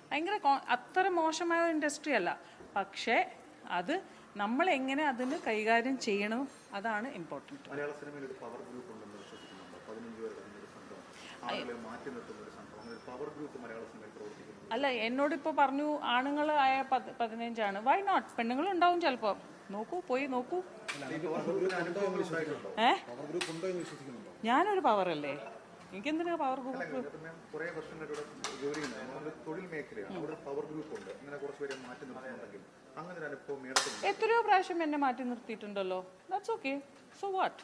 ഭയങ്കര അത്ര മോശമായ ഇൻഡസ്ട്രി അല്ല. പക്ഷേ അത് നമ്മൾ എങ്ങനെ അതിന് കൈകാര്യം ചെയ്യണം, അതാണ് ഇമ്പോർട്ടൻറ്റ്. മലയാള സിനിമയിൽ ഒരു പവർ ഗ്രൂപ്പ് ഉണ്ടെന്ന് വിശ്വസിക്കുന്നുണ്ട്. 15 പേരടങ്ങുന്ന ഒരു സംഘം, ആളുകളെ മാറ്റി നിർത്തുന്ന ഒരു സംഘം, അങ്ങനെ ഒരു പവർ ഗ്രൂപ്പ് മലയാള സിനിമയിൽ പ്രവർത്തിക്കുന്നു. അല്ല, എന്നോടിപ്പോൾ പറഞ്ഞു ആണുങ്ങളായ 15 വൈ നോട്ട്, പെണ്ണുങ്ങളുണ്ടാവും ചിലപ്പോൾ. നോക്കൂ, പോയി നോക്കൂ. ഞാനൊരു പവറല്ലേ, എനിക്കെന്തിനാ പവർ ഗ്രൂപ്പ്? കുറേ വർഷങ്ങളുടെ ജോലി തൊഴിൽ മേഖലയാണ്, അവിടെ പവർ ഗ്രൂപ്പ് ഉണ്ട്. ഇങ്ങനെ കുറച്ചുപേരെ മാറ്റി നിർത്തുന്നുണ്ടെങ്കിൽ അങ്ങനെ ഒരു അനുഭവം എത്രയോ പ്രാവശ്യം എന്നെ മാറ്റി നിർത്തിയിട്ടുണ്ടല്ലോ. That's okay. So what?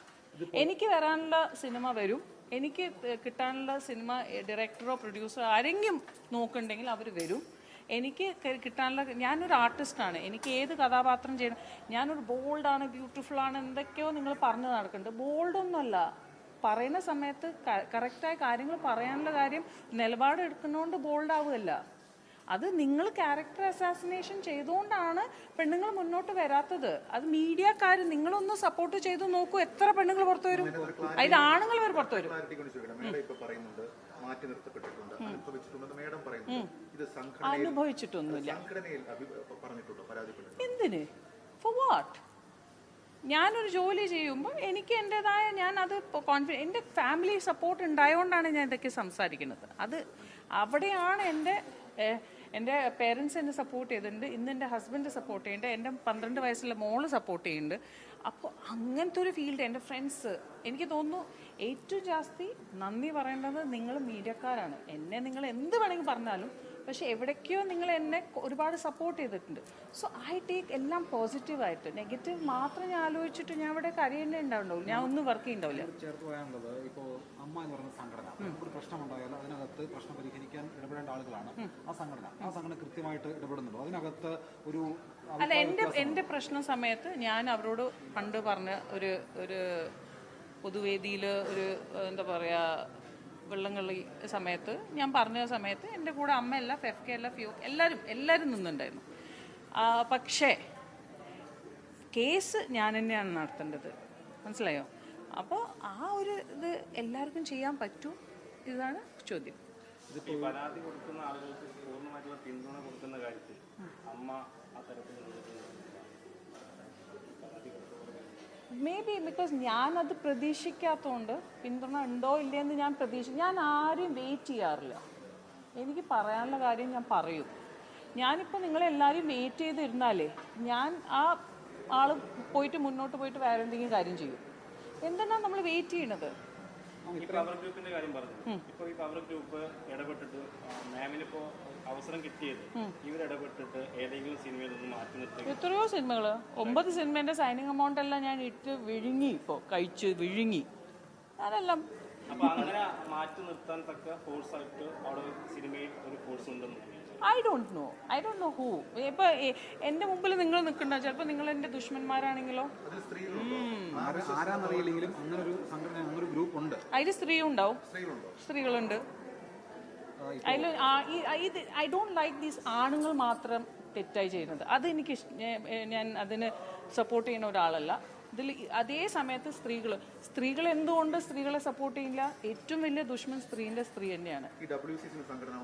എനിക്ക് വരാനുള്ള സിനിമ വരും, എനിക്ക് കിട്ടാനുള്ള സിനിമ ഡയറക്ടറോ പ്രൊഡ്യൂസറോ ആരെങ്കിലും നോക്കുന്നുണ്ടെങ്കിൽ അവർ വരും. എനിക്ക് കിട്ടാനുള്ള, ഞാനൊരു ആർട്ടിസ്റ്റാണ്, എനിക്ക് ഏത് കഥാപാത്രം ചെയ്യണം. ഞാനൊരു ബോൾഡാണ്, ബ്യൂട്ടിഫുള്ളാണ്, എന്തൊക്കെയോ നിങ്ങൾ പറഞ്ഞു നടക്കുന്നുണ്ട്. ബോൾഡൊന്നുമല്ല, പറയുന്ന സമയത്ത് കറക്റ്റായ കാര്യങ്ങൾ പറയാനുള്ള കാര്യം നിലപാട് എടുക്കുന്നതുകൊണ്ട് ബോൾഡ് ആവുകയല്ല. അത് നിങ്ങൾ ക്യാരക്ടർ അസാസിനേഷൻ ചെയ്തുകൊണ്ടാണ് പെണ്ണുങ്ങൾ മുന്നോട്ട് വരാത്തത്. അത് മീഡിയക്കാർ നിങ്ങളൊന്ന് സപ്പോർട്ട് ചെയ്തു നോക്കൂ, എത്ര പെണ്ണുങ്ങൾ പുറത്തു വരും, അതിൽ ആണുങ്ങൾ വരെ പുറത്തു വരും. അനുഭവിച്ചിട്ടൊന്നുമില്ല. എന്തിന്? For what? ഞാനൊരു ജോലി ചെയ്യുമ്പോൾ എനിക്ക് എൻ്റെതായ, ഞാൻ അത് കോൺഫിഡൻസ്, എൻ്റെ ഫാമിലി സപ്പോർട്ട് ഉണ്ടായതുകൊണ്ടാണ് ഞാൻ ഇതൊക്കെ സംസാരിക്കുന്നത്. അത് അവിടെയാണ് എൻ്റെ പേരൻസ് എന്നെ സപ്പോർട്ട് ചെയ്തിട്ടുണ്ട്, ഇന്ന് എൻ്റെ ഹസ്ബൻഡ് സപ്പോർട്ട് ചെയ്യുന്നുണ്ട്, എൻ്റെ 12 വയസ്സുള്ള മോള് സപ്പോർട്ട് ചെയ്യുന്നുണ്ട്. അപ്പോൾ അങ്ങനത്തെ ഒരു ഫീൽഡ്, എൻ്റെ ഫ്രണ്ട്സ്, എനിക്ക് തോന്നുന്നു ഏറ്റവും ജാസ്തി നന്ദി പറയേണ്ടത് നിങ്ങൾ മീഡിയക്കാരാണ്. എന്നെ നിങ്ങൾ എന്ത് വേണമെങ്കിൽ പറഞ്ഞാലും, പക്ഷെ എവിടേക്കോ നിങ്ങൾ എന്നെ ഒരുപാട് സപ്പോർട്ട് ചെയ്തിട്ടുണ്ട്. സോ ഐ ടേക്ക് എല്ലാം പോസിറ്റീവായിട്ട്. നെഗറ്റീവ് മാത്രം ഞാൻ ആലോചിച്ചിട്ട് ഞാൻ ഇവിടെ കരയേണ്ടേ ഉണ്ടാവുള്ളൂ, ഞാൻ ഒന്നും വർക്ക് ചെയ്യുന്നുണ്ടാവില്ല. ചേർത്ത് പറയാനുള്ളത്, ഇപ്പോൾ അമ്മ എന്ന് പറയുന്ന സംഘടന ഒരു പ്രശ്നമുണ്ടായാൽ അതിനകത്ത് പ്രശ്നം പരിഹരിക്കാൻ ഇടപെടേണ്ട ആളുകളാണ് ആ സംഘടന കൃത്യമായിട്ട് ഇടപെടുന്നുണ്ടോ അതിനകത്ത്? ഒരു അല്ല, എൻ്റെ പ്രശ്ന സമയത്ത് ഞാൻ അവരോട് പണ്ട് പറഞ്ഞ ഒരു പൊതുവേദിയിൽ ഒരു എന്താ പറയുക, വെള്ളംകളി സമയത്ത് ഞാൻ പറഞ്ഞ സമയത്ത് എൻ്റെ കൂടെ അമ്മയല്ല, ഫെഫ്കെ അല്ല, ഫിയോ, എല്ലാവരും നിന്നുണ്ടായിരുന്നു. പക്ഷേ കേസ് ഞാൻ തന്നെയാണ് നടത്തേണ്ടത്, മനസ്സിലായോ? അപ്പോൾ ആ ഒരു ഇത് എല്ലാവർക്കും ചെയ്യാൻ പറ്റും, ഇതാണ് ചോദ്യം. പരാതി കൊടുക്കുന്ന ആളുകൾക്ക് പൂർണ്ണമായിട്ടുള്ള പിന്തുണ കൊടുക്കുന്ന കാര്യത്തിൽ അമ്മ ആ തരത്തിൽ മേ ബി ബിക്കോസ് ഞാനത് പ്രതീക്ഷിക്കാത്തതുകൊണ്ട് പിന്തുണ ഉണ്ടോ ഇല്ലയെന്ന് ഞാൻ ആരും വെയിറ്റ് ചെയ്യാറില്ല. എനിക്ക് പറയാനുള്ള കാര്യം ഞാൻ പറയും. ഞാനിപ്പോൾ നിങ്ങളെല്ലാവരും വെയിറ്റ് ചെയ്തിരുന്നാലേ ഞാൻ ആ ആൾ മുന്നോട്ട് പോയിട്ട് വേറെ എന്തെങ്കിലും കാര്യം ചെയ്യും. എന്തിനാണ് നമ്മൾ വെയിറ്റ് ചെയ്യണത്? ഈ പവർ ഗ്രൂപ്പിന്റെ കാര്യം പറഞ്ഞു. ഇപ്പോൾ ഈ പവർ ഗ്രൂപ്പ് ഇടപെട്ടിട്ട് മാമിനിപ്പോ അവസരം കിട്ടിയത് ഇവരിടപെട്ടിട്ട് ഏതെങ്കിലും സിനിമയിൽ നിന്ന് മാറ്റി നിർത്തി എത്രയോ സിനിമകൾ, 9 സിനിമേന്റെ സൈനിങ് എമൗണ്ട് എല്ലാം ഞാൻ ഇട്ട് വിഴുങ്ങി, ഇപ്പോൾ കഴിച്ച് വിഴുങ്ങി അതെല്ലാം. അപ്പൊ അങ്ങനെ മാറ്റി നിർത്താൻ തക്ക ഫോഴ്സ് ആയിട്ട് അവിടെ സിനിമയിൽ ഒരു ഫോഴ്സ് ഉണ്ടെന്ന് ഐ ഡോണ്ട് നോ ഹൂ. ഇപ്പൊ എന്റെ മുമ്പിൽ നിങ്ങൾ നിൽക്കണ്ട, ചിലപ്പോൾ നിങ്ങൾ എന്റെ ദുഷ്മന്മാരാണെങ്കിലോ. അതിൽ സ്ത്രീ ഉണ്ടാവും, സ്ത്രീകളുണ്ട്. അതിൽ ഐ ഡോണ്ട് ലൈക്ക് ദീസ് ആണുങ്ങൾ മാത്രം തെറ്റായി ചെയ്യുന്നത്. അതെനിക്ക് ഞാൻ അതിന് സപ്പോർട്ട് ചെയ്യുന്ന ഒരാളല്ല. ഇതിൽ അതേ സമയത്ത് സ്ത്രീകൾ എന്തുകൊണ്ട് സ്ത്രീകളെ സപ്പോർട്ട് ചെയ്യില്ല? ഏറ്റവും വലിയ ദുഷ്മൻ സ്ത്രീ തന്നെയാണ്. ഈ WCC സംഘടന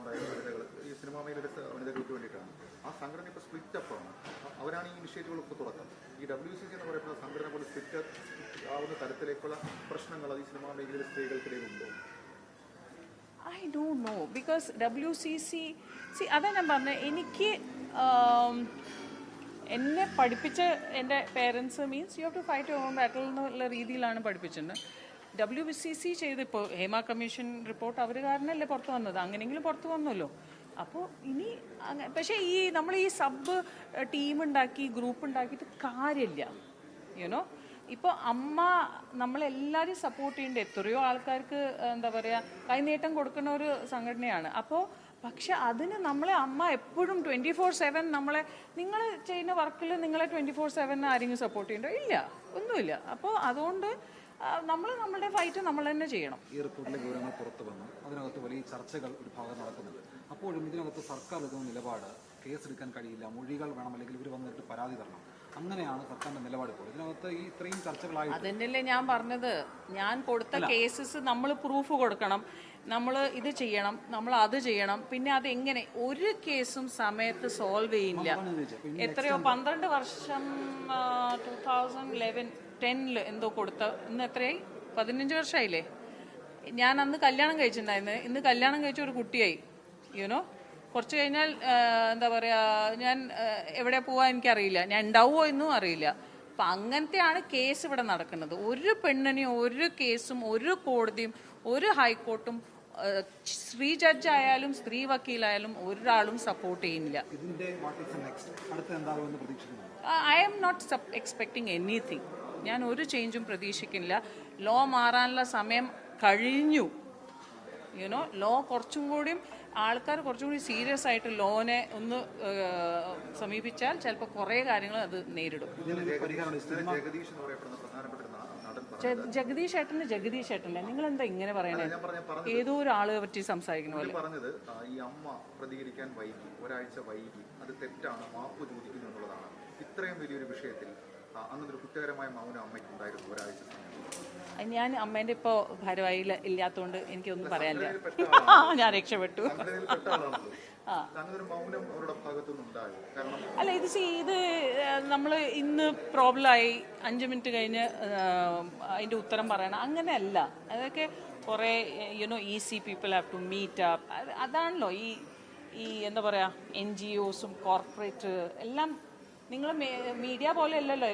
ഈ സിനിമാ മേഖലയുടെ വനിതകൾക്ക് വേണ്ടിയിട്ടാണ്. ആ സംഘടന ഇപ്പോൾ സ്പ്ലിറ്റ് അപ്പ് ആണ്. അവരാണ് ഈ ഇനിഷ്യേറ്റീവുകൾക്ക് തുടക്കം. ഈ WCC എന്ന് പറയുന്ന സംഘടന പോലെ സ്പ്ലിറ്റ് ആവുന്ന തരത്തിലേക്കുള്ള പ്രശ്നങ്ങൾ ഈ സിനിമാ മേഖലയിലെ സ്ത്രീകൾക്കിടയിൽ ഉണ്ടോ? I don't know, because WCC അതാ ഞാൻ പറഞ്ഞത്, എനിക്ക് എന്നെ പഠിപ്പിച്ച എൻ്റെ parents means you have to fight your own battle എന്നുള്ള രീതിയിലാണ് പഠിപ്പിച്ചിട്ടുണ്ട്. WCC ചെയ്തിപ്പോൾ ഹേമ കമ്മീഷൻ റിപ്പോർട്ട് അവർ കാരണമല്ലേ പുറത്ത് വന്നത്, അങ്ങനെയെങ്കിലും പുറത്ത് വന്നല്ലോ. അപ്പോൾ ഇനി പക്ഷേ നമ്മൾ ഈ സബ് ടീം ഉണ്ടാക്കി ഗ്രൂപ്പ് ഉണ്ടാക്കിയിട്ട് കാര്യമില്ല. യുനോ, ഇപ്പോൾ അമ്മ നമ്മളെല്ലാവരും സപ്പോർട്ട് ചെയ്യേണ്ട എത്രയോ ആൾക്കാർക്ക് എന്താ പറയുക കൈനീട്ടം കൊടുക്കുന്ന ഒരു സംഘടനയാണ്. അപ്പോൾ പക്ഷെ അതിന് നമ്മളെ അമ്മ എപ്പോഴും 24/7 നമ്മളെ, നിങ്ങൾ ചെയ്യുന്ന വർക്കിൽ നിങ്ങളെ 24/7 ആരെങ്കിലും സപ്പോർട്ട് ചെയ്യണ്ടോ? ഇല്ല, ഒന്നുമില്ല. അപ്പോൾ അതുകൊണ്ട് നമ്മളുടെ ഫൈറ്റ് നമ്മൾ തന്നെ ചെയ്യണം. ഈ റിപ്പോർട്ടിലെ വിവരങ്ങൾ പുറത്തു വന്നു, അതിനകത്ത് വലിയ ചർച്ചകൾ ഒരു ഭാഗം നടക്കുന്നുണ്ട്. അപ്പോഴും ഇതിനകത്ത് സർക്കാർ എടുക്കുന്ന നിലപാട് കേസെടുക്കാൻ കഴിയില്ല, മൊഴികൾ വേണം, അല്ലെങ്കിൽ ഇവർ വന്നിട്ട് പരാതി തരണം. അങ്ങനെയാണ് സർക്കാരിന്റെ നിലപാട് ഇപ്പോൾ. ഇതിനകത്ത് ഈ ഇത്രയും ചർച്ചകളായിട്ട് അതിനല്ലേ ഞാൻ പറഞ്ഞത്, ഞാൻ കൊടുത്ത കേസസ് നമ്മൾ പ്രൂഫ് കൊടുക്കണം, നമ്മൾ ഇത് ചെയ്യണം, നമ്മൾ അത് ചെയ്യണം. പിന്നെ അത് എങ്ങനെ ഒരു കേസും സമയത്ത് സോൾവ് ചെയ്യില്ല. എത്രയോ 12 വർഷം 2011-10 എന്തോ കൊടുത്ത, ഇന്ന് എത്രയായി? 15 വർഷമായില്ലേ. ഞാൻ അന്ന് കല്യാണം കഴിച്ചിട്ടുണ്ടായിരുന്നു, ഇന്ന് കല്യാണം കഴിച്ച ഒരു കുട്ടിയായി. യുനോ കുറച്ച് കഴിഞ്ഞാൽ എന്താ പറയുക, ഞാൻ എവിടെ പോവാൻ എനിക്കറിയില്ല, ഞാൻ ഉണ്ടാവുമോ എന്നും അറിയില്ല. അപ്പം അങ്ങനത്തെയാണ് കേസ് ഇവിടെ നടക്കുന്നത്. ഒരു പെണ്ണിനെയും ഒരു കേസും ഒരു കോടതിയും ഒരു ഹൈക്കോർട്ടും സ്ത്രീ ജഡ്ജായാലും സ്ത്രീ വക്കീലായാലും ഒരാളും സപ്പോർട്ട് ചെയ്യുന്നില്ല. ഇതിന്റെ വാട്ട് ഈസ് നെക്സ്റ്റ്, അടുത്ത എന്താകുമെന്ന് പ്രതീക്ഷിക്കുന്നു? I'm not expecting anything. ഞാൻ ഒരു ചേഞ്ചും പ്രതീക്ഷിക്കുന്നില്ല. ലോ മാറാനുള്ള സമയം കഴിഞ്ഞു. യുനോ ലോ കുറച്ചും കൂടിയും ആൾക്കാർ കുറച്ചും കൂടി സീരിയസ് ആയിട്ട് ലോനെ ഒന്ന് സമീപിച്ചാൽ ചിലപ്പോൾ കുറേ കാര്യങ്ങൾ അത് നേരിടും. ജഗദീഷ് എന്ന് പറയപ്പെടുന്ന പ്രധാനപ്പെട്ട ഒരു നടൻ പറഞ്ഞു. ജഗദീഷ് ഏട്ടനല്ലേ, നിങ്ങൾ എന്താ ഇങ്ങനെ പറയണേ? ഏതോ ഒരാളെ പറ്റി സംസാരിക്കുന്ന പോലെ പറഞ്ഞത് ഈ അമ്മ പ്രതികരിക്കാൻ വൈകി, ഒരാഴ്ച വൈകി, അത് തെറ്റാണ്, മാപ്പ് ചോദിക്കുന്നു എന്നുള്ളതാണ്. ഇത്രയും വലിയൊരു വിഷയത്തിൽ അങ്ങനൊരു കുറ്റകരമായ മൗനം അമ്മയ്ക്ക് ഉണ്ടായിരുന്നു ഒരാഴ്ച സമയം. ഞാൻ അമ്മേന്റെ ഇപ്പോ ഭാരവാഹി ഇല്ലാത്തതുകൊണ്ട് എനിക്കൊന്നും പറയാനില്ല. ഞാൻ രക്ഷപ്പെട്ടു. അല്ല ഇത് ഇത് നമ്മൾ ഇന്ന് പ്രോബ്ലമായി 5 മിനിറ്റ് കഴിഞ്ഞ് അതിന്റെ ഉത്തരം പറയണം, അങ്ങനെയല്ല. അതൊക്കെ കുറേ you know easy people have to meet up. അതാണല്ലോ ഈ എന്താ പറയാ, NGOസും കോർപ്പറേറ്റ് എല്ലാം. നിങ്ങൾ മീഡിയ പോലെ അല്ലല്ലോ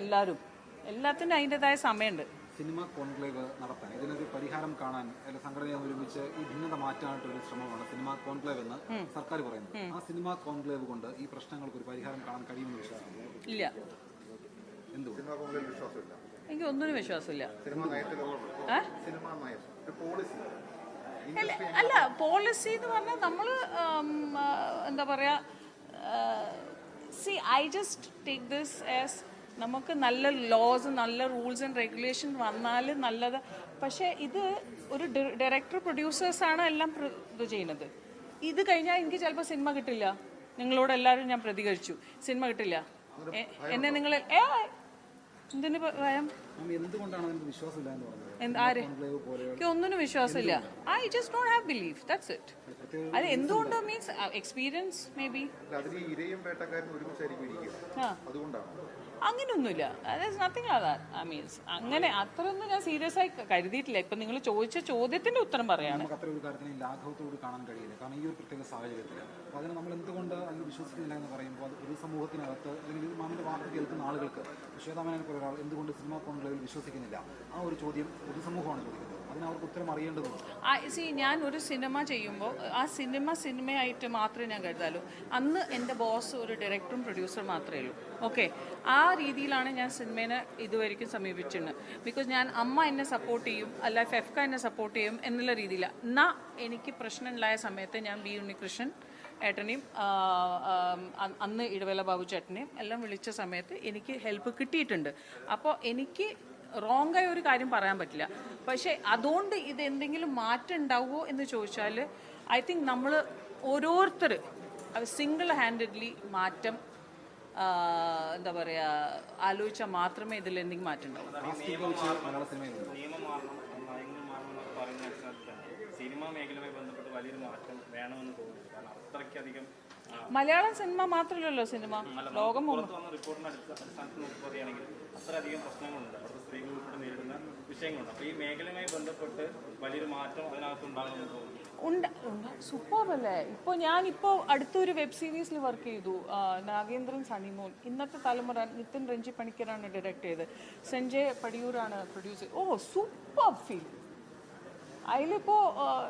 എല്ലാത്തിനും അതിൻ്റെതായ സമയമുണ്ട്. സിനിമ കോൺക്ലേവ് നടത്താൻ, ഇതിനൊരു പരിഹാരം കാണാൻ സംഘടനയെ ഒരുമിച്ച് ഈ ഭിന്നത മാറ്റാനായിട്ടൊരു ശ്രമമാണ് സിനിമ കോൺക്ലേവ് എന്ന് സർക്കാർ പറയുന്നത്. ആ സിനിമ കോൺക്ലേവ് കൊണ്ട് ഈ പ്രശ്നങ്ങൾക്ക് ഒരു പരിഹാരം കാണാൻ കഴിയുമെന്ന് വിശ്വാസമില്ല. ഇല്ല, എന്തുകൊണ്ട്? എനിക്ക് ഒന്നിനും വിശ്വാസമില്ല. അല്ല, പോളിസി എന്ന് പറഞ്ഞാൽ നമ്മൾ എന്താ പറയാ, I just take this as നമുക്ക് നല്ല ലോസ്, നല്ല റൂൾസ് ആൻഡ് റെഗുലേഷൻ വന്നാൽ നല്ലത്. പക്ഷേ ഇത് ഒരു ഡയറക്ടർ പ്രൊഡ്യൂസേഴ്സാണ് എല്ലാം ഇത് ചെയ്യുന്നത്. ഇത് കഴിഞ്ഞാൽ എനിക്ക് ചിലപ്പോൾ സിനിമ കിട്ടില്ല. നിങ്ങളോട് എല്ലാവരും ഞാൻ പ്രതികരിച്ചു, സിനിമ കിട്ടില്ല. എന്നെ നിങ്ങൾ എന്തിനു ഭയം? എന്തുകൊണ്ടാണ് വിശ്വാസമില്ല എന്ന് പറഞ്ഞത്? എനിക്ക് ഒന്നിനും വിശ്വാസമില്ല. I just don't have belief. That's it. അത് എന്തുകൊണ്ട് മീൻസ് എക്സ്പീരിയൻസ് മേ ബി. അങ്ങനെയൊന്നുമില്ല. നത്തിങ് മീൻസ് അങ്ങനെ അത്രയൊന്നും ഞാൻ സീരിയസ് ആയി കരുതിയിട്ടില്ല. ഇപ്പൊ നിങ്ങൾ ചോദിച്ച ചോദ്യത്തിന്റെ ഉത്തരം പറയാണ്. അത്ര ഒരു കാര്യത്തിന് ലാഘവത്തോട് കാണാൻ കഴിയില്ല. കാരണം ഈ ഒരു പ്രത്യേക സാഹചര്യത്തിൽ അതിന് നമ്മൾ എന്തുകൊണ്ട് അതിൽ വിശ്വസിക്കുന്നില്ല എന്ന് പറയുമ്പോൾ അത് ഒരു സമൂഹത്തിനകത്ത് അല്ലെങ്കിൽ മാമിന്റെ വാർത്ത കേൾക്കുന്ന ആളുകൾക്ക്, ശ്വേതാമേനോനെ പോലെ ഒരാൾ എന്തുകൊണ്ട് സിനിമ കോൺക്ലേവിൽ വിശ്വസിക്കുന്നില്ല, ആ ഒരു ചോദ്യം പൊതുസമൂഹമാണ് ചോദിക്കുന്നത്. അതിന് അവർക്ക് ഉത്തരം അറിയേണ്ടതുണ്ട്. ഞാൻ ഒരു സിനിമ ചെയ്യുമ്പോൾ ആ സിനിമയായിട്ട് മാത്രമേ ഞാൻ കരുതാലൂ. അന്ന് എൻ്റെ ബോസ് ഒരു ഡയറക്ടറും പ്രൊഡ്യൂസറും മാത്രമേ ഉള്ളൂ. ഓക്കെ, ആ രീതിയിലാണ് ഞാൻ സിനിമേനെ ഇതുവരെയ്ക്കും സമീപിച്ചിട്ടുണ്ട്. ബിക്കോസ് ഞാൻ അമ്മ എന്നെ സപ്പോർട്ട് ചെയ്യും, അല്ല ഫെഫ്ക എന്നെ സപ്പോർട്ട് ചെയ്യും എന്നുള്ള രീതിയില്ല. എന്നാൽ എനിക്ക് പ്രശ്നമുണ്ടായ സമയത്ത് ഞാൻ ബി ഉണ്ണികൃഷ്ണൻ ഏട്ടനെയും അന്ന് ഇടവേള ബാബു ചേട്ടനെയും എല്ലാം വിളിച്ച സമയത്ത് എനിക്ക് ഹെൽപ്പ് കിട്ടിയിട്ടുണ്ട്. അപ്പോൾ എനിക്ക് റോങ്ങായ ഒരു കാര്യം പറയാൻ പറ്റില്ല. പക്ഷേ അതുകൊണ്ട് ഇത് എന്തെങ്കിലും മാറ്റം ഉണ്ടാവുമോ എന്ന് ചോദിച്ചാൽ ഐ തിങ്ക് നമ്മൾ ഓരോരുത്തർ സിംഗിൾ ഹാൻഡഡ്ലി മാറ്റം എന്താ പറയുക ആലോചിച്ചാൽ മാത്രമേ ഇതിൽ എന്തെങ്കിലും മാറ്റം ഉണ്ടാവും. സിനിമാ മേഖലയുമായി ബന്ധപ്പെട്ട് വലിയൊരു മാറ്റം വേണമെന്ന് തോന്നുന്നു. കാരണം അത്രയ്ക്കധികം മലയാളം സിനിമ മാത്രമല്ലല്ലോ, സിനിമ ലോകം റിപ്പോർട്ടിന്റെ അടിസ്ഥാനത്തിൽ നോക്കുകയാണെങ്കിൽ അത്രയധികം പ്രശ്നങ്ങളുണ്ട്, അവിടുത്തെ സ്ത്രീകൾ ഉൾപ്പെടെ നേരിടുന്ന വിഷയങ്ങളുണ്ട്. അപ്പോൾ ഈ മേഖലയുമായി ബന്ധപ്പെട്ട് വലിയൊരു മാറ്റം അതിനകത്ത് ഉണ്ടാകുമെന്ന് തോന്നുന്നു. സൂപ്പർബല്ലേ. ഇപ്പോൾ ഞാനിപ്പോൾ അടുത്തൊരു വെബ് സീരീസിൽ വർക്ക് ചെയ്തു, നാഗേന്ദ്രൻ സണിമോൻ. ഇന്നത്തെ തലമുറ നിതിൻ രഞ്ജി പണിക്കരാണ് ഡയറക്റ്റ് ചെയ്തത്, സഞ്ജയ് പടിയൂരാണ് പ്രൊഡ്യൂസ് ചെയ്തത്. Super feel. അതിലിപ്പോൾ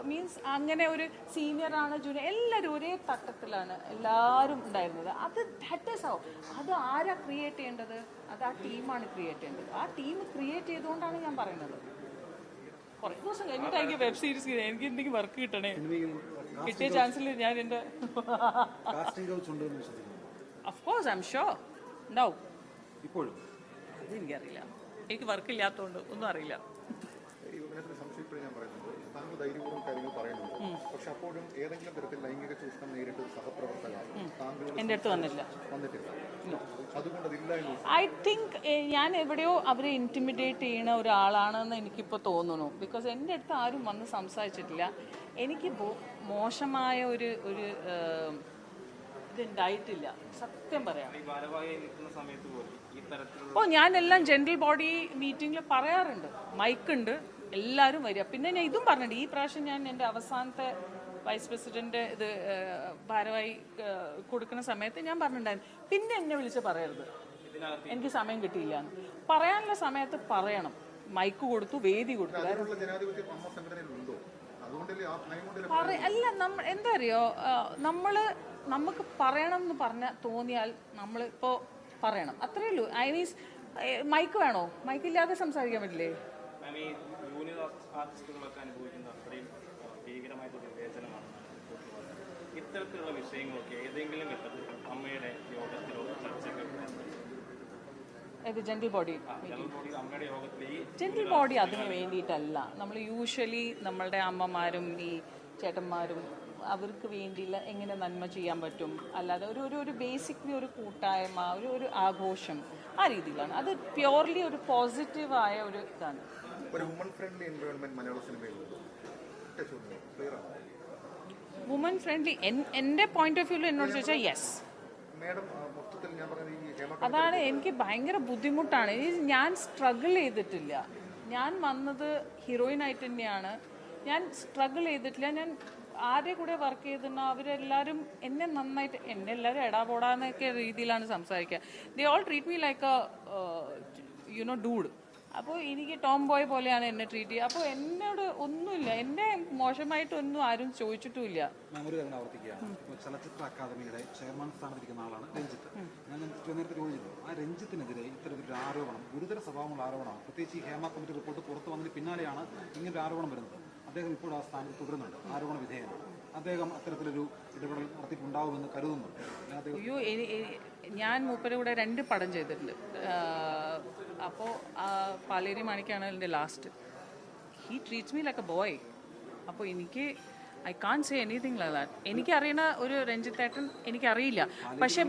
മീൻസ് അങ്ങനെ ഒരു സീനിയറാണ്, ജൂനിയർ, എല്ലാവരും ഒരേ തട്ടത്തിലാണ് എല്ലാവരും ഉണ്ടായിരുന്നത്. That is how. അത് ആരാ ക്രിയേറ്റ് ചെയ്യേണ്ടത്? അത് ആ ടീമാണ് ക്രിയേറ്റ് ചെയ്യേണ്ടത്. ആ ടീം ക്രിയേറ്റ് ചെയ്തുകൊണ്ടാണ് ഞാൻ പറയുന്നത്. കുറേ ദിവസം കഴിഞ്ഞിട്ട് എനിക്ക് വെബ് സീരീസ് എനിക്ക് എന്തെങ്കിലും വർക്ക് കിട്ടണേ. കിട്ടിയ ചാൻസിൽ ഞാൻ എൻ്റെ അഫ്കോഴ്സ് ഐ എം ഷുവർ ഉണ്ടാവും. ഇപ്പോഴും അതെനിക്കറിയില്ല, എനിക്ക് വർക്ക് ഇല്ലാത്തതുകൊണ്ട് ഒന്നും അറിയില്ല. സംശയം ഞാൻ പറയുന്നത് താങ്കൾ ധൈര്യപൂർവ്വം കാര്യങ്ങൾ പറയുന്നുണ്ട്. പക്ഷെ അപ്പോഴും ഏതെങ്കിലും തരത്തിൽ ലൈംഗിക ചൂഷണം നേരിട്ട് സഹപ്രവർത്തകർ താങ്കളോട് എൻ്റെ അടുത്ത് വന്നിട്ടില്ല. അതുകൊണ്ട് അതില്ല എന്ന് ഐ തിങ്ക് ഞാൻ എവിടെയോ അവരെ ഇൻറ്റിമിഡേറ്റ് ചെയ്യുന്ന ഒരാളാണെന്ന് എനിക്കിപ്പോൾ തോന്നുന്നു. ബിക്കോസ് എൻ്റെ അടുത്ത് ആരും വന്ന് സംസാരിച്ചിട്ടില്ല. എനിക്ക് മോശമായ ഒരു ഇതുണ്ടായിട്ടില്ല, സത്യം പറയാം. ഈ ഭാരവാഹിയായി നിൽക്കുന്ന സമയത്ത് പോലും ഈ തരത്തിലുള്ള അപ്പോൾ ഞാനെല്ലാം ജനറൽ ബോഡി മീറ്റിങ്ങിൽ പറയാറുണ്ട്, മൈക്കുണ്ട്, എല്ലാവരും വരിക. പിന്നെ ഞാൻ ഇതും പറഞ്ഞിട്ടുണ്ട്, ഈ പ്രാവശ്യം ഞാൻ എൻ്റെ അവസാനത്തെ വൈസ് പ്രസിഡന്റ് ഇത് ഭാരവാഹി കൊടുക്കുന്ന സമയത്ത് ഞാൻ പറഞ്ഞിട്ടുണ്ടായിരുന്നു, പിന്നെ എന്നെ വിളിച്ച് പറയരുത്, എനിക്ക് സമയം കിട്ടിയില്ല എന്ന്. പറയാനുള്ള സമയത്ത് പറയണം. മൈക്ക് കൊടുത്തു, വേദി കൊടുത്തു. ജനാധിപത്യം അമ്മ സംഘടനയിലുണ്ടോ? അതുകൊണ്ടല്ലേ ആ നയം കൊണ്ടല്ലേ അല്ല, എന്താ അറിയോ, നമുക്ക് പറയണം എന്ന് തോന്നിയാൽ നമ്മളിപ്പോൾ പറയണം, അത്രേ ഉള്ളൂ. ഐ മീൻസ് മൈക്ക് വേണോ? മൈക്കില്ലാതെ സംസാരിക്കാൻ പറ്റില്ലേ? മാം, ഈ ജൂനിയർ ആർട്ടിസ്റ്റുകളൊക്കെ അനുഭവിക്കുന്ന അത്രയും ഭീകരമായിട്ടൊരു വിവേചനമാണ്. ഇത്തരത്തിലുള്ള വിഷയങ്ങളൊക്കെ ഏതെങ്കിലും ഘട്ടത്തിൽ അമ്മയുടെ യോഗത്തിലോ ചർച്ചയ്ക്കോ ജനറൽ ബോഡി അമ്മയുടെ യോഗത്തിൽ ഈ ജനറൽ ബോഡി അതിന് വേണ്ടിയിട്ടല്ല. നമ്മൾ യൂഷ്വലി നമ്മളുടെ അമ്മമാരും ഈ ചേട്ടന്മാരും അവർക്ക് വേണ്ടിയില്ല എങ്ങനെ നന്മ ചെയ്യാൻ പറ്റും, അല്ലാതെ ഒരു ബേസിക്കലി ഒരു കൂട്ടായ്മ, ഒരു ആഘോഷം, ആ രീതിയിലാണ്. അത് പ്യോർലി ഒരു പോസിറ്റീവായ ഒരു ഇതാണ്. ഒരു വുമൺ ഫ്രണ്ട്ലി എൻവയോൺമെന്റ് മലയാള സിനിമയിലുണ്ട്. വുമൺ ഫ്രണ്ട്ലി എൻ്റെ പോയിന്റ് ഓഫ് വ്യൂവിൽ എന്നോട് ചോദിച്ചാൽ യെസ്. മേഡം മൊത്തത്തിൽ ഞാൻ പറഞ്ഞത് ഈ അതാണ് എനിക്ക് ഭയങ്കര ബുദ്ധിമുട്ടാണ്. ഞാൻ സ്ട്രഗിൾ ചെയ്തിട്ടില്ല. ഞാൻ വന്നത് ഹീറോയിനായിട്ട് തന്നെയാണ്. ഞാൻ സ്ട്രഗിൾ ചെയ്തിട്ടില്ല. ഞാൻ ആരുടെ കൂടെ വർക്ക് ചെയ്തിരുന്നോ അവരെല്ലാവരും എന്നെ നന്നായിട്ട്, എന്നെ എല്ലാവരും എടാപോടാന്നൊക്കെ രീതിയിലാണ് സംസാരിക്കുക. They all treat me like A dude. അപ്പോൾ എനിക്ക് ടോം ബോയ് പോലെയാണ് എന്നെ ട്രീറ്റ് ചെയ്യുക. അപ്പോൾ എന്നോട് ഒന്നുമില്ല, എന്നെ മോശമായിട്ടൊന്നും ആരും ചോദിച്ചിട്ടുമില്ല. ഞാൻ ഒരു കാര്യം ആവർത്തിക്കുകയാണ്. ഇപ്പോൾ ചലച്ചിത്ര അക്കാദമിയുടെ ചെയർമാൻ സ്ഥാനത്തിരിക്കുന്ന ആളാണ് രഞ്ജിത്ത്. ഞാൻ നേരത്തെ ചോദിച്ചിരുന്നു, ആ രഞ്ജിത്തിനെതിരെ ഇത്തരത്തിലൊരു ആരോപണം, ഗുരുതര സ്വഭാവമുള്ള ആരോപണമാണ്. പ്രത്യേകിച്ച് ഈ ഹേമ കമ്മിറ്റി റിപ്പോർട്ട് പുറത്തു വന്നതിന് പിന്നാലെയാണ് ഇങ്ങനൊരു ആരോപണം വരുന്നത്. അദ്ദേഹം ഇപ്പോൾ ആ സ്ഥാനത്ത് തുടരുന്നുണ്ട്, ആരോപണ വിധേയനാണ്. അദ്ദേഹം അത്തരത്തിലൊരു ഇടപെടൽ നടത്തിയിട്ടുണ്ടാവുമെന്ന് കരുതുന്നുണ്ട്. അയ്യോ, ഞാൻ മൂപ്പരുടെ കൂടെ 2 പടം ചെയ്തിട്ടുണ്ട്. അപ്പോൾ പാലേരി മാണിക്കാണ് എൻ്റെ last. He treats me like a boy. അപ്പോൾ എനിക്ക് I can't say anything like that. എനിക്കറിയുന്ന ഒരു രഞ്ജിത്തേട്ടൻ എനിക്കറിയില്ല. പക്ഷെ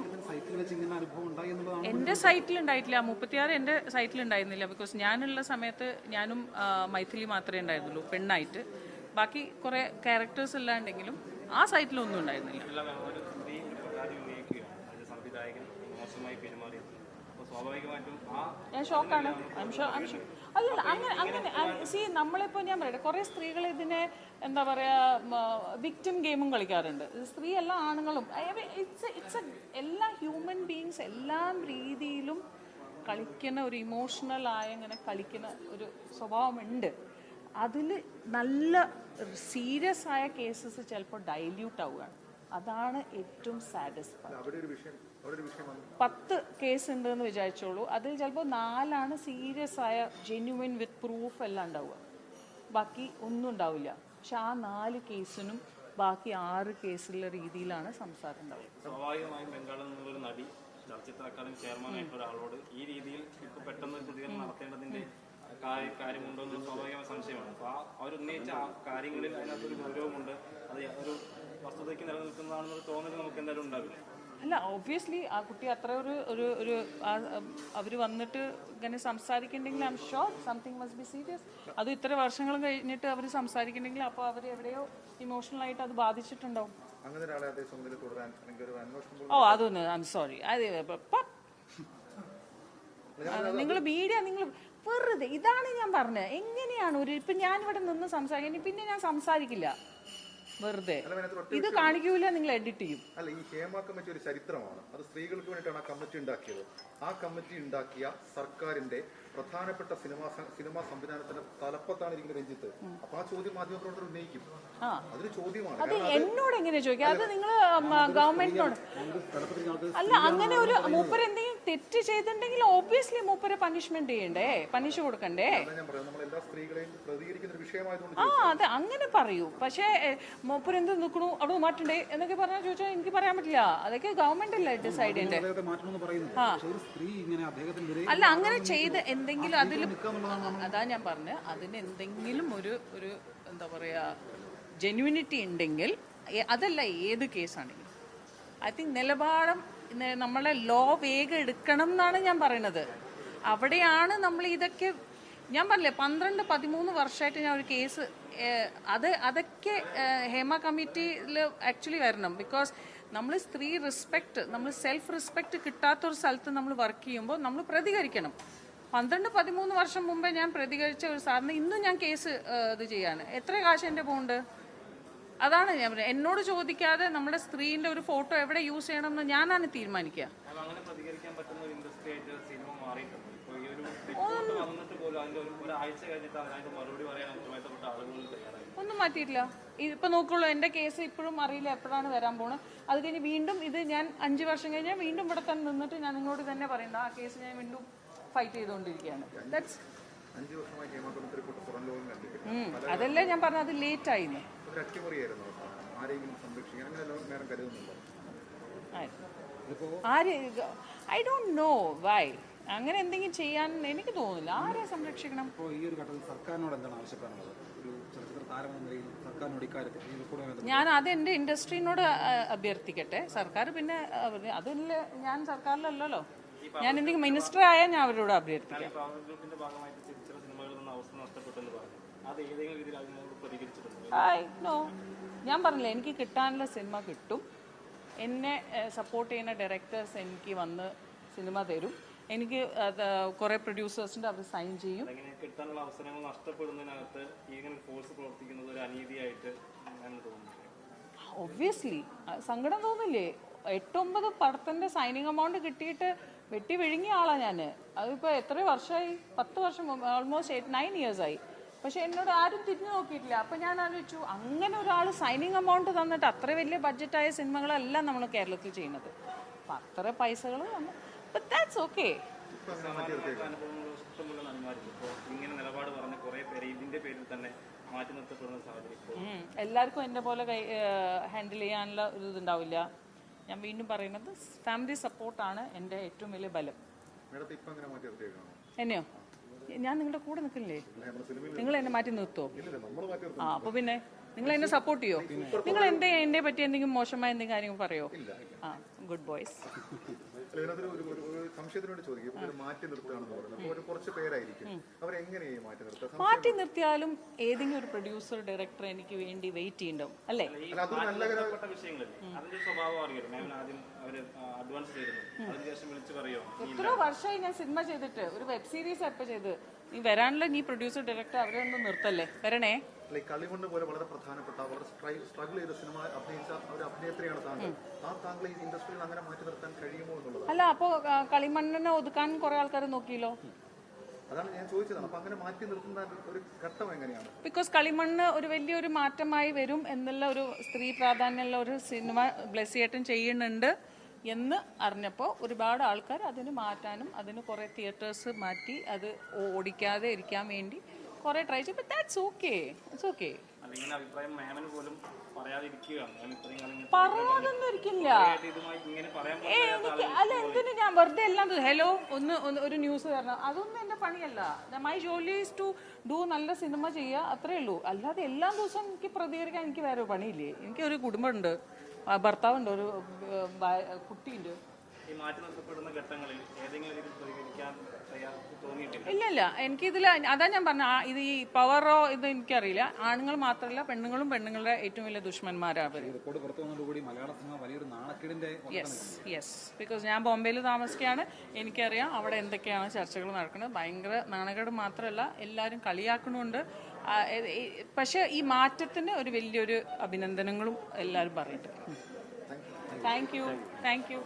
എൻ്റെ സൈറ്റിലുണ്ടായിട്ടില്ല, 36 എൻ്റെ സൈറ്റിലുണ്ടായിരുന്നില്ല. ബിക്കോസ് ഞാനുള്ള സമയത്ത് ഞാനും മൈഥിലി മാത്രമേ ഉണ്ടായിരുന്നുള്ളൂ പെണ്ണായിട്ട്. ബാക്കി കുറേ ക്യാരക്ടേഴ്സ് ഇല്ലാണ്ടെങ്കിലും ആ സൈറ്റിലൊന്നും ഉണ്ടായിരുന്നില്ല. ഒരു സ്ത്രീ പരാതി ഉന്നയിക്കുകയാണ്, അതിന്റെ സംവിധായകൻ മോശമായി പെരുമാറിയത്. അപ്പോൾ സ്വാഭാവികമായിട്ടും ഞാൻ ഷോക്കാണ്. അല്ല, അങ്ങനെ നമ്മളിപ്പോൾ ഞാൻ പറയട്ടെ, കുറേ സ്ത്രീകൾ ഇതിനെ എന്താ പറയുക വിക്ടിം ഗെയിമും കളിക്കാറുണ്ട്. സ്ത്രീ എല്ലാ ആണുങ്ങളും ഇറ്റ്സ് എല്ലാ ഹ്യൂമൻ ബീങ്സ് എല്ലാ രീതിയിലും കളിക്കുന്ന ഒരു ഇമോഷണലായ ഇങ്ങനെ കളിക്കുന്ന ഒരു സ്വഭാവമുണ്ട്. അതിൽ നല്ല സീരിയസ് ആയ കേസസ് ചിലപ്പോൾ ഡൈല്യൂട്ട് ആവുകയാണ്. അതാണ് ഏറ്റവും സാഡസ്റ്റ് പാർട്ട്. 10 കേസ് ഉണ്ടെന്ന് വിചാരിച്ചോളൂ, അതിൽ ചിലപ്പോൾ 4 സീരിയസ് ആയ ജെന്യുവിൻ വിത്ത് പ്രൂഫ് എല്ലാം ഉണ്ടാവുക, ബാക്കി ഒന്നും ഉണ്ടാവില്ല. പക്ഷെ ആ 4 കേസിനും ബാക്കി 6 കേസുള്ള രീതിയിലാണ് സംസാരം ഉണ്ടാവുക. സ്വാഭാവികമായും ബംഗാളിൽ നിന്നുള്ളൊരു നടി ചലച്ചിത്ര അക്കാദമി ചെയർമാനായിട്ടുള്ള ഒരാളോട് ഈ രീതിയിൽ ഇപ്പോൾ പെട്ടെന്ന് പ്രതികരണം നടത്തേണ്ടതിൻ്റെ കാര്യമുണ്ടോ എന്ന് സ്വാഭാവികമായ സംശയമാണ്. അപ്പോൾ അവരുന്നയിച്ച ആ കാര്യങ്ങളിൽ അതിനകത്തൊരു ഗൗരവമുണ്ട്, അത് ഒരു വസ്തുതയ്ക്ക് നിലനിൽക്കുന്നതാണെന്നൊരു തോന്നൽ നമുക്ക് എന്തായാലും ഉണ്ടാവില്ല. അല്ല, ഒബ്വിയസ്ലി ആ കുട്ടി അത്ര ഒരു അവർ വന്നിട്ട് ഇങ്ങനെ സംസാരിക്കുന്നുണ്ടെങ്കിൽ I'm sure something must be serious. അത് ഇത്ര വർഷങ്ങൾ കഴിഞ്ഞിട്ട് അവർ സംസാരിക്കുന്നുണ്ടെങ്കിൽ അപ്പോൾ അവർ എവിടെയോ ഇമോഷണലായിട്ട് അത് ബാധിച്ചിട്ടുണ്ടാവും. അതൊന്ന് ഐ എം സോറി. നിങ്ങൾ മീഡിയ നിങ്ങൾ വെറുതെ, ഇതാണ് ഞാൻ പറഞ്ഞത്. എങ്ങനെയാണ് ഇപ്പം ഞാനിവിടെ നിന്ന് സംസാരിക്കാൻ, പിന്നെ ഞാൻ സംസാരിക്കില്ല വെറുതെ. ഇത് കാണിക്കൂല, നിങ്ങൾ എഡിറ്റ് ചെയ്യും. അല്ല, ഈ ഹേമ കമ്മിറ്റി ഒരു ചരിത്രമാണ്. അത് സ്ത്രീകൾക്ക് വേണ്ടിയിട്ടാണ് ആ കമ്മിറ്റി ഉണ്ടാക്കിയത്. ആ കമ്മിറ്റി ഉണ്ടാക്കിയ സർക്കാരിന്റെ പ്രധാനപ്പെട്ട സിനിമാ സംവിധാനത്തിന്റെ തലപ്പത്താണ് ഇരിക്കുന്ന രഞ്ജിത്ത്. അപ്പൊ ആ ചോദ്യം മാധ്യമപ്രവർത്തകർ ഉന്നയിക്കും. അതൊരു ചോദ്യമാണ്. അത് എന്നോട് എങ്ങനെ ചോദിക്കാം? അത് നിങ്ങൾ ഗവൺമെന്റിനോട് അല്ല. അങ്ങനെ ഒരു മൂപ്പര് എന്തെങ്കിലും തെറ്റ് ചെയ്തിട്ടുണ്ടെങ്കിൽ ഓബ്വിയസ്ലി മൂപ്പര് പണിഷ്മെന്റ് ചെയ്യണ്ടേ, പണിഷ് കൊടുക്കണ്ടേ? അതെ, അങ്ങനെ പറയൂ. പക്ഷേ മൂപ്പര് എന്ത് നിൽക്കണു അവിടെ മാറ്റണ്ടേ എന്നൊക്കെ പറഞ്ഞാൽ ചോദിച്ചാൽ എനിക്ക് പറയാൻ പറ്റില്ല. അതൊക്കെ ഗവൺമെന്റ് അല്ലേ ഡിസൈഡ് ചെയ്യണ്ടേ. അല്ല, അങ്ങനെ ചെയ്ത് എന്തെങ്കിലും അതിൽ, അതാ ഞാൻ പറഞ്ഞത്, അതിന് എന്തെങ്കിലും ഒരു എന്താ പറയുക ജെന്യൂനിറ്റി ഉണ്ടെങ്കിൽ അതല്ല ഏത് കേസാണെങ്കിലും ഐ തിങ്ക് നിലപാടും നമ്മളെ ലോ വേഗം എടുക്കണം എന്നാണ് ഞാൻ പറയുന്നത്. അവിടെയാണ് നമ്മൾ ഇതൊക്കെ ഞാൻ പറഞ്ഞില്ലേ 12-13 വർഷമായിട്ട് ഞാൻ ഒരു കേസ് അതൊക്കെ ഹേമ കമ്മിറ്റിയിൽ ആക്ച്വലി വരണം. ബിക്കോസ് നമ്മൾ സ്ത്രീ റെസ്പെക്റ്റ്, നമ്മൾ സെൽഫ് റെസ്പെക്റ്റ് കിട്ടാത്തൊരു സ്ഥലത്ത് നമ്മൾ വർക്ക് ചെയ്യുമ്പോൾ നമ്മൾ പ്രതികരിക്കണം. 12-13 വർഷം മുമ്പേ ഞാൻ പ്രതികരിച്ച ഒരു സാറിന് ഇന്നും ഞാൻ കേസ് ഇത് ചെയ്യാണ്. എത്ര കാശ് എൻ്റെ പോകുന്നുണ്ട്? അതാണ് ഞാൻ പറയുന്നത്. എന്നോട് ചോദിക്കാതെ നമ്മുടെ സ്ത്രീൻ്റെ ഒരു ഫോട്ടോ എവിടെ യൂസ് ചെയ്യണമെന്ന് ഞാനാണ് തീരുമാനിക്കുക. അങ്ങനെ പ്രതികരിക്കാൻ പറ്റുന്ന ഒരു ഇൻഡസ്ട്രി ആയിട്ട് സിനിമ മാറിയിട്ടുണ്ട്. ഇപ്പോൾ ഈ ഒരു റിപ്പോർട്ട് വന്നിട്ട് പോലും അതിൻ്റെ ഒരാഴ്ച കഴിഞ്ഞിട്ട് അതിനായിട്ട് മറുപടി പറയാൻ ഉത്തരവാദിത്തപ്പെട്ട ആളുകൾ തയ്യാറായി. ഒന്നും മാറ്റിയിട്ടില്ല. ഇപ്പം നോക്കുള്ളൂ, എൻ്റെ കേസ് ഇപ്പോഴും അറിയില്ല എപ്പോഴാണ് വരാൻ പോകുന്നത്. അത് കഴിഞ്ഞ് വീണ്ടും ഇത് ഞാൻ 5 വർഷം കഴിഞ്ഞാൽ വീണ്ടും ഇവിടെ തന്നെ നിന്നിട്ട് ഞാൻ നിങ്ങളോട് തന്നെ പറയണ്ട, ആ കേസ് ഞാൻ വീണ്ടും ഫൈറ്റ് ചെയ്തുകൊണ്ടിരിക്കുകയാണ്. ദാറ്റ്സ് 5 വർഷമായി ഹേമ കമ്മിറ്റി റിപ്പോർട്ട് പുറം ലോകം കണ്ടിട്ട് അതല്ലേ ഞാൻ പറഞ്ഞത്, അത് ലേറ്റായിന്ന്. ഒരു അട്ടിമറിയായിരുന്നു. ആരെങ്കിലും സംരക്ഷിക്കാൻ അങ്ങനെ നേരം കരുതുന്നുണ്ടോ? ആര് ഐ ഡോണ്ട് നോ വൈ അങ്ങനെ എന്തെങ്കിലും ചെയ്യാൻ എനിക്ക് തോന്നുന്നില്ല. ആരെ സംരക്ഷിക്കണം? ഇപ്പോൾ ഈ ഒരു ഘട്ടത്തിൽ സർക്കാരിനോട് എന്താണ് ആവശ്യപ്പെടാനുള്ളത്? ഒരു ചലച്ചിത്ര താരം എന്ന നിലയിൽ സർക്കാരിനോട് ഇക്കാര്യത്തിൽ ഈ റിപ്പോർട്ട് ഞാൻ അത് എൻ്റെ ഇൻഡസ്ട്രീനോട് അഭ്യർത്ഥിക്കട്ടെ. സർക്കാർ പിന്നെ അതില്ല, ഞാൻ സർക്കാരിലല്ലല്ലോ. ഞാൻ എന്തെങ്കിലും മിനിസ്റ്റർ ആയാൽ ഞാൻ അവരോട് അഭ്യർത്ഥിക്കാം. ഗ്രൂപ്പിന്റെ ഭാഗമായിട്ട് ചില സിനിമകളിൽ നിന്ന് അവസ്ഥ നഷ്ടപ്പെട്ടെന്ന് പറഞ്ഞു. അത് ഏതെങ്കിലും രീതിയിൽ അതിനോട് പ്രതികരിച്ചിട്ടുണ്ട്? നോ, ഞാൻ പറഞ്ഞില്ല, എനിക്ക് കിട്ടാനുള്ള സിനിമ കിട്ടും. എന്നെ സപ്പോർട്ട് ചെയ്യുന്ന ഡയറക്ടേഴ്സ് എനിക്ക് വന്ന് സിനിമ തരും. എനിക്ക് കുറേ പ്രൊഡ്യൂസേഴ്സിൻ്റെ അവർ സൈൻ ചെയ്യും. അങ്ങനെ കിട്ടാനുള്ള അവസരങ്ങൾ നഷ്ടപ്പെടുന്നതിനകത്ത് ഇങ്ങനെ ഫോഴ്സ് പ്രവർത്തിക്കുന്നത് ഒരു അനീതിയായിട്ട് ഞാൻ തോന്നുന്നു. ഒബ്വിയസ്ലി സങ്കടം തോന്നില്ലേ? 8-9 പടത്തിൻ്റെ സൈനിങ് എമൗണ്ട് കിട്ടിയിട്ട് വെട്ടി വിഴുങ്ങിയ ആളാണ് ഞാൻ. അതിപ്പോൾ എത്ര വർഷമായി? 10 വർഷം, ഓൾമോസ്റ്റ് 8-9 ഇയേഴ്സായി. പക്ഷെ എന്നോട് ആരും തിരിഞ്ഞു നോക്കിയിട്ടില്ല. അപ്പം ഞാൻ ആലോചിച്ചു, അങ്ങനെ ഒരാൾ സൈനിങ് എമൗണ്ട് തന്നിട്ട് അത്ര വലിയ ബഡ്ജറ്റായ സിനിമകളല്ല നമ്മൾ കേരളത്തിൽ ചെയ്യുന്നത്. അപ്പം അത്ര പൈസകൾ വന്നു. But that's okay. ഇഷ്ടമുള്ള നന്മാരില്ല. ഇപ്പോൾ ഇങ്ങനെ നിലപാട് പറഞ്ഞ കുറേ പേര് ഇതിന്റെ പേരിൽ തന്നെ മാറ്റി നിർത്തപ്പെടുന്ന സാഹചര്യം. എല്ലാവർക്കും എൻ്റെ പോലെ ഹാൻഡിൽ ചെയ്യാനുള്ള ഒരു ഇതുണ്ടാവില്ല. ഞാൻ വീണ്ടും പറയുന്നത്, ഫാമിലി സപ്പോർട്ടാണ് എൻ്റെ ഏറ്റവും വലിയ ബലം. എന്നെയോ? ഞാൻ നിങ്ങളുടെ കൂടെ നിൽക്കില്ലേ? നിങ്ങൾ എന്നെ മാറ്റി നിർത്തുമോ? ആ, അപ്പോൾ പിന്നെ നിങ്ങൾ എന്നെ സപ്പോർട്ട് ചെയ്യോ? നിങ്ങൾ എന്നെ പറ്റി എന്തെങ്കിലും മോശമായ എന്തെങ്കിലും കാര്യങ്ങൾ പറയോ? ആ, ഗുഡ് ബോയ്സ്. സംശയത്തിനോട് ചോദിക്കും, മാറ്റി നിർത്തുകയാണെന്ന് പറയുന്നത് ഒരു കുറച്ച് പേരായിരിക്കും, അവരെങ്ങനെയാണ് മാറ്റി നിർത്തുക? മാറ്റി നിർത്തിയാലും ഏതെങ്കിലും ഒരു പ്രൊഡ്യൂസർ ഡയറക്ടർ എനിക്ക് വേണ്ടി വെയിറ്റ് ചെയ്യണ്ടാവും അല്ലേ? വിഷയങ്ങളിൽ അതിന്റെ സ്വഭാവം അറിയാം. മാം ആദ്യം അവർ അഡ്വാൻസ് ചെയ്തിരുന്നു, അതിനുശേഷം വിളിച്ചു പറയോ? എത്ര വർഷമായി ഞാൻ സിനിമ ചെയ്തിട്ട്, ഒരു വെബ് സീരീസ് എപ്പോൾ ചെയ്ത്. നീ വരാനുള്ള നീ പ്രൊഡ്യൂസർ ഡയറക്ടർ അവരെ ഒന്നും നിർത്തല്ലേ, വരണേ. കളിമണ്ണ് പോലെ വളരെ പ്രധാനപ്പെട്ട, വളരെ സ്ട്രഗിൾ ചെയ്ത സിനിമ അഭിനയിച്ച ഒരു അഭിനേത്രിയാണ് താങ്കൾ. താങ്കൾ ഈ ഇൻഡസ്ട്രിയിൽ അങ്ങനെ മാറ്റി നിർത്താൻ കഴിയുമോ എന്നുള്ളത്? അല്ല, അപ്പോൾ കളിമണ്ണിനെ ഒതുക്കാൻ കുറെ ആൾക്കാർ നോക്കിയല്ലോ. അതാണ് ഞാൻ ചോദിച്ചത്. അപ്പൊ അങ്ങനെ മാറ്റി നിർത്തുന്ന ഒരു ഘട്ടം എങ്ങനെയാണ്? ബിക്കോസ് കളിമണ്ണ് ഒരു വലിയൊരു മാറ്റമായി വരും എന്നുള്ള ഒരു സ്ത്രീ പ്രാധാന്യമുള്ള ഒരു സിനിമ ബ്ലെസ്സിയേട്ടൻ ചെയ്യുന്നുണ്ട് എന്ന് അറിഞ്ഞപ്പോൾ ഒരുപാട് ആൾക്കാർ അതിന് മാറ്റാനും അതിന് കുറേ തിയേറ്റേഴ്സ് മാറ്റി അത് ഓടിക്കാതെ ഇരിക്കാൻ വേണ്ടി കുറേ ട്രൈ ചെയ്യും. But that's okay, it's okay. അഭിപ്രായം മാമിന് പോലും പറയാതൊന്നും ഇരിക്കില്ല. എനിക്ക് അല്ല, എന്തിനു ഞാൻ വെറുതെ എല്ലാം ഹലോ ഒരു ന്യൂസ് തരണം, അതൊന്നും എൻ്റെ പണിയല്ല. മൈ ജോലി ഈസ് ടു ഡു നല്ല സിനിമ ചെയ്യുക, അത്രേ ഉള്ളൂ. അല്ലാതെ എല്ലാ ദിവസവും എനിക്ക് പ്രതികരിക്കാൻ എനിക്ക് വേറെ പണിയില്ലേ. എനിക്കൊരു കുടുംബമുണ്ട്, ഭർത്താവുണ്ട്, ഒരു കുട്ടിയുണ്ട്. ഇല്ല, എനിക്കിതിൽ അതാ ഞാൻ പറഞ്ഞ, ഇത് ഈ പവറോ ഇത് എനിക്കറിയില്ല. ആണുങ്ങൾ മാത്രമല്ല, പെണ്ണുങ്ങളുടെ ഏറ്റവും വലിയ ദുഷ്മന്മാരാണ്. യെസ്, ബിക്കോസ് ഞാൻ ബോംബെയിൽ താമസിക്കുകയാണ്, എനിക്കറിയാം അവിടെ എന്തൊക്കെയാണ് ചർച്ചകൾ നടക്കുന്നത്. ഭയങ്കര നാണക്കേട് മാത്രമല്ല, എല്ലാവരും കളിയാക്കണമുണ്ട്. പക്ഷേ ഈ മാറ്റത്തിന് ഒരു വലിയൊരു അഭിനന്ദനങ്ങളും എല്ലാവരും പറയട്ടെ. Thank you.